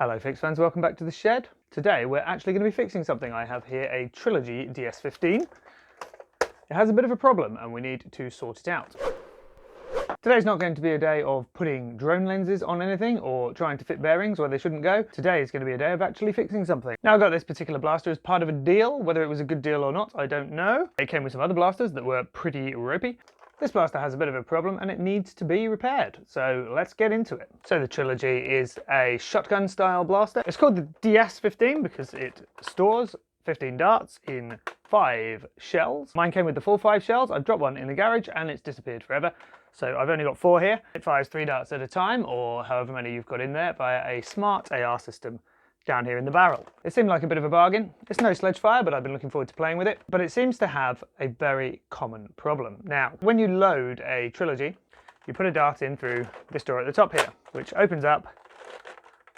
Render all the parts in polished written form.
Hello Fix fans, welcome back to the shed. Today we're actually going to be fixing something. I have here a Trilogy DS15. It has a bit of a problem and we need to sort it out. Today's not going to be a day of putting drone lenses on anything or trying to fit bearings where they shouldn't go. Today is going to be a day of actually fixing something. Now I got this particular blaster as part of a deal. Whether it was a good deal or not, I don't know. It came with some other blasters that were pretty ropey. This blaster has a bit of a problem and it needs to be repaired, so let's get into it. So the Trilogy is a shotgun style blaster. It's called the DS15 because it stores 15 darts in 5 shells. Mine came with the full 5 shells. I've dropped one in the garage and it's disappeared forever. So I've only got 4 here. It fires 3 darts at a time, or however many you've got in there, via a smart AR system down here in the barrel. It seemed like a bit of a bargain. It's no sledge fire, but I've been looking forward to playing with it. But it seems to have a very common problem. Now, when you load a Trilogy, you put a dart in through this door at the top here, which opens up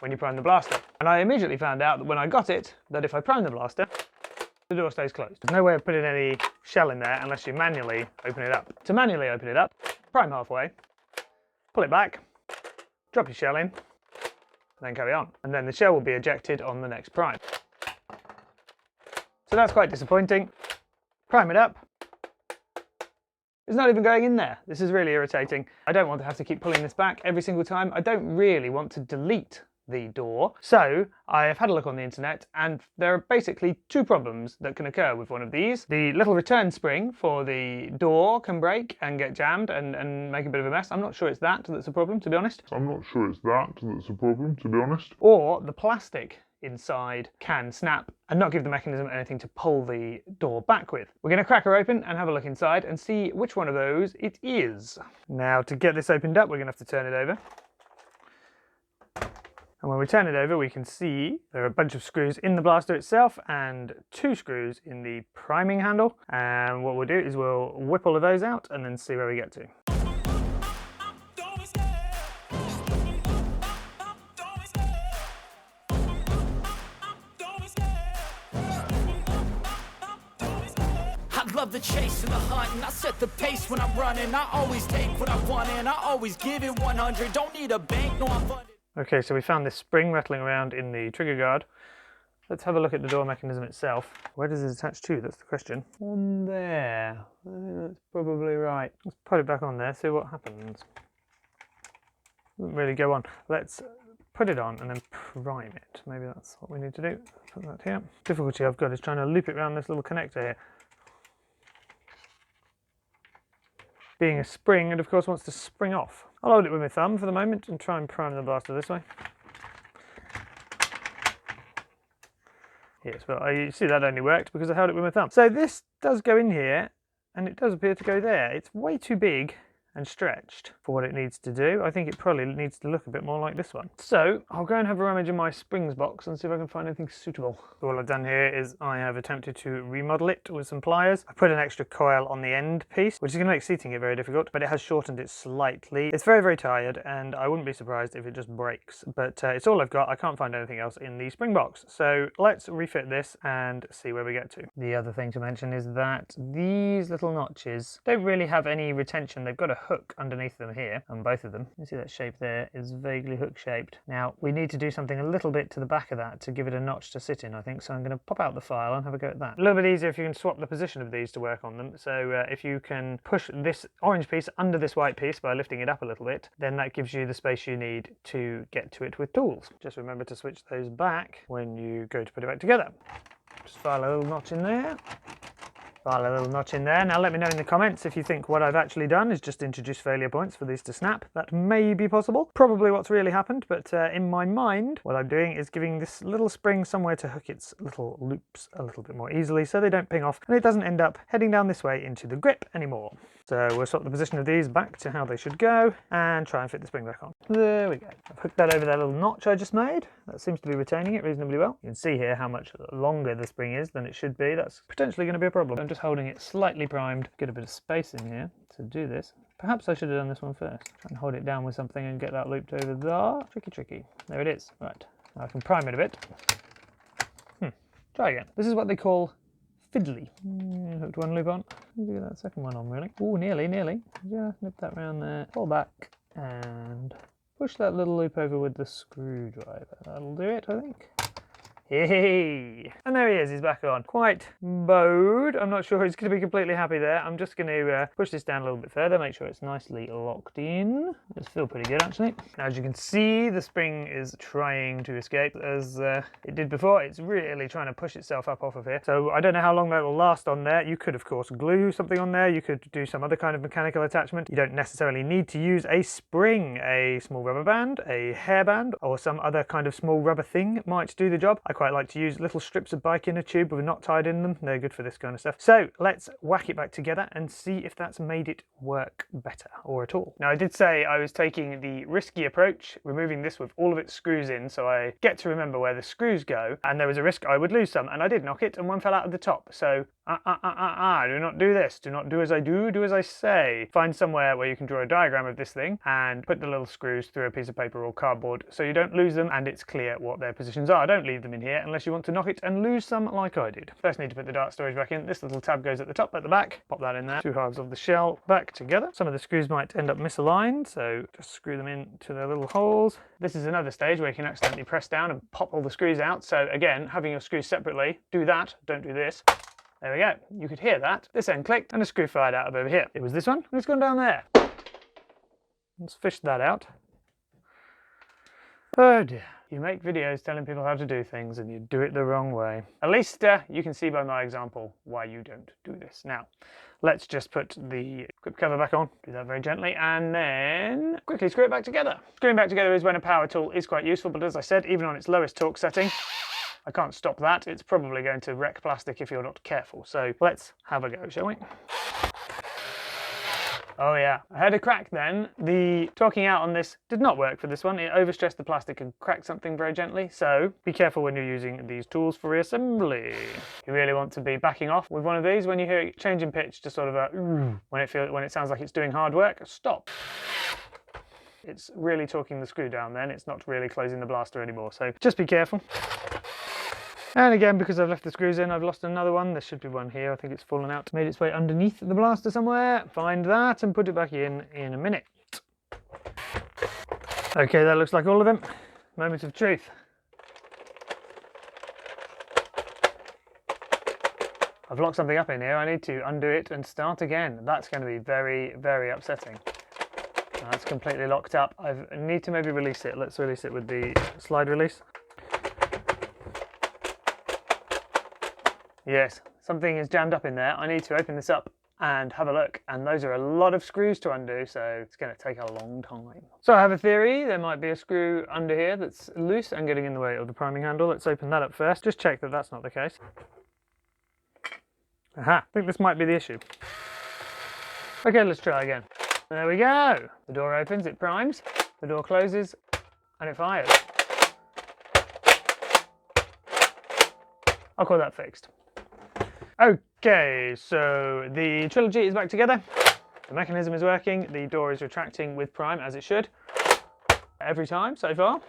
when you prime the blaster. And I immediately found out that when I got it, that if I prime the blaster, the door stays closed. There's no way of putting any shell in there unless you manually open it up. To manually open it up, prime halfway, pull it back, drop your shell in, then carry on. And then the shell will be ejected on the next prime. So that's quite disappointing. Prime it up. It's not even going in there. This is really irritating. I don't want to have to keep pulling this back every single time. I don't really want to delete the door. So I have had a look on the internet and there are basically 2 problems that can occur with one of these. The little return spring for the door can break and get jammed and make a bit of a mess. I'm not sure it's that that's a problem, to be honest. Or the plastic inside can snap and not give the mechanism anything to pull the door back with. We're going to crack her open and have a look inside and see which one of those it is. Now to get this opened up, we're going to have to turn it over. And when we turn it over, we can see there are a bunch of screws in the blaster itself and 2 screws in the priming handle. And what we'll do is we'll whip all of those out and then see where we get to. Love the chase and the hunt, and I set the pace when I'm running. I always take what I want and I always give it 100. Don't need a bank, no, I'm funded. Okay, so we found this spring rattling around in the trigger guard. Let's have a look at the door mechanism itself. Where does it attach to? That's the question. On there. I think that's probably right. Let's put it back on there, see what happens. Doesn't really go on. Let's put it on and then prime it. Maybe that's what we need to do. Put that here. Difficulty I've got is trying to loop it around this little connector here. Being a spring, it of course wants to spring off. I'll hold it with my thumb for the moment and try and prime the blaster this way. Yes, well, you see that only worked because I held it with my thumb. So this does go in here and it does appear to go there. It's way too big and stretched for what it needs to do. I think it probably needs to look a bit more like this one. So I'll go and have a rummage in my springs box and see if I can find anything suitable. So all I've done here is I have attempted to remodel it with some pliers. I put an extra coil on the end piece, which is going to make seating it very difficult, but it has shortened it slightly. It's very, very tired and I wouldn't be surprised if it just breaks, but it's all I've got. I can't find anything else in the spring box. So let's refit this and see where we get to. The other thing to mention is that these little notches don't really have any retention. They've got a hook underneath them here, on both of them. You see that shape there is vaguely hook shaped. Now we need to do something a little bit to the back of that to give it a notch to sit in, I think, so I'm going to pop out the file and have a go at that. A little bit easier if you can swap the position of these to work on them. So if you can push this orange piece under this white piece by lifting it up a little bit, then that gives you the space you need to get to it with tools. Just remember to switch those back when you go to put it back together. Just file a little notch in there. File a little notch in there. Now let me know in the comments if you think what I've actually done is just introduce failure points for these to snap. That may be possible. Probably what's really happened, but in my mind, what I'm doing is giving this little spring somewhere to hook its little loops a little bit more easily so they don't ping off and it doesn't end up heading down this way into the grip anymore. So we'll swap the position of these back to how they should go and try and fit the spring back on. There we go. I've hooked that over that little notch I just made. That seems to be retaining it reasonably well. You can see here how much longer the spring is than it should be. That's potentially going to be a problem. I'm just holding it slightly primed. Get a bit of space in here to do this. Perhaps I should have done this one first. Try and hold it down with something and get that looped over there. Tricky, tricky. There it is. Right. Now I can prime it a bit. Try again. This is what they call fiddly. Hooked one loop on. Get that second one on really. Oh, nearly. Just nip that round there. Pull back and push that little loop over with the screwdriver. That'll do it, I think. Hey! And there he is, he's back on. Quite bowed. I'm not sure he's going to be completely happy there. I'm just going to push this down a little bit further, make sure it's nicely locked in. Does feel pretty good, actually. Now, as you can see, the spring is trying to escape as it did before. It's really trying to push itself up off of here. So I don't know how long that will last on there. You could, of course, glue something on there. You could do some other kind of mechanical attachment. You don't necessarily need to use a spring. A small rubber band, a hairband, or some other kind of small rubber thing might do the job. I quite like to use little strips of bike inner tube with a knot tied in them. They're good for this kind of stuff. So let's whack it back together and see if that's made it work better or at all. Now, I did say I was taking the risky approach, removing this with all of its screws in, so I get to remember where the screws go, and there was a risk I would lose some, and I did knock it and one fell out of the top. So do not do this. Do not do as I do as I say. Find somewhere where you can draw a diagram of this thing and put the little screws through a piece of paper or cardboard so you don't lose them and it's clear what their positions are. Don't leave them in here unless you want to knock it and lose some like I did. First need to put the dart storage back in. This little tab goes at the top, at the back. Pop that in there. Two halves of the shell back together. Some of the screws might end up misaligned, so just screw them into their little holes. This is another stage where you can accidentally press down and pop all the screws out. So again, having your screws separately, do that, don't do this. There we go. You could hear that. This end clicked and a screw fired out of over here. It was this one and it's gone down there. Let's fish that out. Oh dear. You make videos telling people how to do things and you do it the wrong way. At least you can see by my example why you don't do this. Now, let's just put the grip cover back on. Do that very gently and then quickly screw it back together. Screwing back together is when a power tool is quite useful, but as I said, even on its lowest torque setting, I can't stop that. It's probably going to wreck plastic if you're not careful. So let's have a go, shall we? Oh yeah, I heard a crack then. The torquing out on this did not work for this one. It overstressed the plastic and cracked something very gently. So be careful when you're using these tools for reassembly. You really want to be backing off with one of these when you hear it change in pitch to sort of a when it sounds like it's doing hard work. Stop. It's really torquing the screw down then. It's not really closing the blaster anymore. So just be careful. And again, because I've left the screws in, I've lost another one. There should be one here. I think it's fallen out. Made its way underneath the blaster somewhere. Find that and put it back in a minute. Okay, that looks like all of them. Moment of truth. I've locked something up in here. I need to undo it and start again. That's going to be very, very upsetting. That's completely locked up. I need to maybe release it. Let's release it with the slide release. Yes, something is jammed up in there. I need to open this up and have a look. And those are a lot of screws to undo, so it's going to take a long time. So I have a theory. There might be a screw under here that's loose and getting in the way of the priming handle. Let's open that up first. Just check that that's not the case. Aha, I think this might be the issue. Okay, let's try again. There we go. The door opens, it primes, the door closes, and it fires. I'll call that fixed. Okay, so the Trilogy is back together. The mechanism is working. The door is retracting with prime as it should. Every time so far.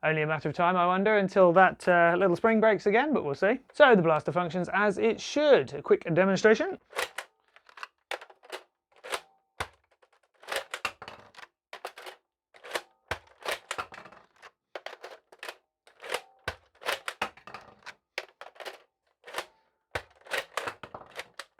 Only a matter of time, I wonder, until that little spring breaks again, but we'll see. So the blaster functions as it should. A quick demonstration.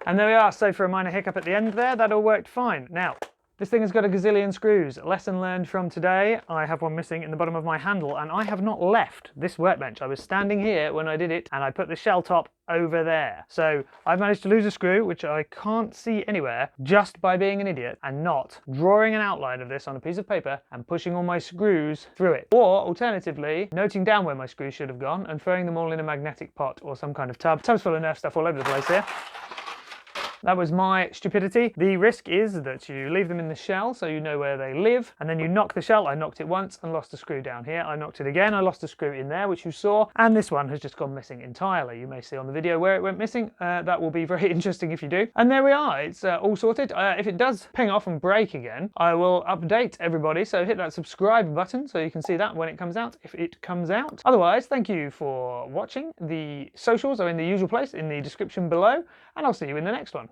And there we are, so for a minor hiccup at the end there, that all worked fine. Now, this thing has got a gazillion screws. Lesson learned from today, I have one missing in the bottom of my handle, and I have not left this workbench. I was standing here when I did it, and I put the shell top over there. So I've managed to lose a screw, which I can't see anywhere, just by being an idiot and not drawing an outline of this on a piece of paper and pushing all my screws through it. Or, alternatively, noting down where my screws should have gone and throwing them all in a magnetic pot or some kind of tub. Tubs full of Nerf stuff all over the place here. That was my stupidity. The risk is that you leave them in the shell so you know where they live, and then you knock the shell. I knocked it once and lost a screw down here. I knocked it again, I lost a screw in there, which you saw, and this one has just gone missing entirely. You may see on the video where it went missing. That will be very interesting if you do. And there we are, it's all sorted. If it does ping off and break again, I will update everybody, so hit that subscribe button so you can see that when it comes out, if it comes out. Otherwise, thank you for watching. The socials are in the usual place in the description below, and I'll see you in the next one.